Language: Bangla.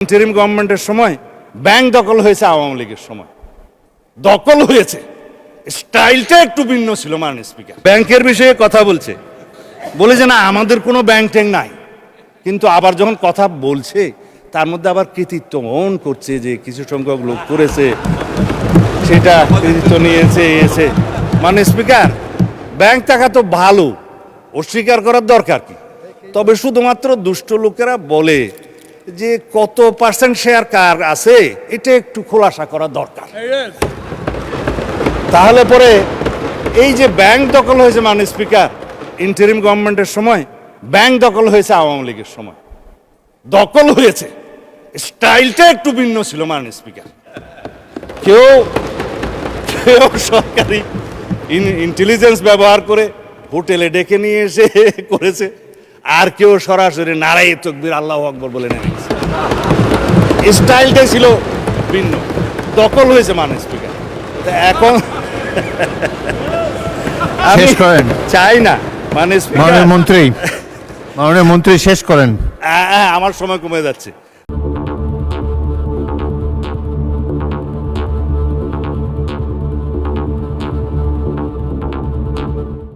ইন্টারিম গভর্নমেন্টের সময় ব্যাংক দখল হয়েছে আওয়ামী লীগের সময় দখল হয়েছে স্টাইলটা একটু ভিন্ন ছিল মাননীয় স্পিকার ব্যাংকের বিষয়ে কথা বলছে বলে যে না আমাদের কোনো ব্যাংক ট্যাঙ্ক নাই কিন্তু আবার যখন কথা বলছে তার মধ্যে আবার কৃতিত্ব মন করছে যে কিছু সংখ্যক লোক করেছে সেটা কৃতিত্ব নিয়েছে এসে মাননীয় স্পিকার ব্যাংক টাকা তো ভালো অস্বীকার করার দরকার কি তবে শুধুমাত্র দুষ্ট লোকেরা বলে যে কত পার্সেন্ট শেয়ার কার আছে এটা একটু খোলাসা করা দরকার তাহলে পরে এই যে ব্যাংক দখল হয়েছে মাননীয় স্পিকার ইন্টারিম গভর্নমেন্টের সময় ব্যাংক দখল হয়েছে আওয়ামী লীগের সময় দখল হয়েছে স্টাইলটা একটু ভিন্ন ছিল মাননীয় স্পিকার কেউ কেউ সরকারি ইন্টেলিজেন্স ব্যবহার করে হোটেলে ডেকে নিয়ে এসে করেছে আর কেউ সরাসরি নারায়ে তাকবীর আল্লাহু আকবার বলে নেমে গেছে স্টাইলটাই ছিল ভিন্ন দখল হয়েছে মাননীয় স্পিকার এখন শেষ করেন চাই না মাননীয় মাননীয় মন্ত্রী শেষ করেন আমার সময় কমে যাচ্ছে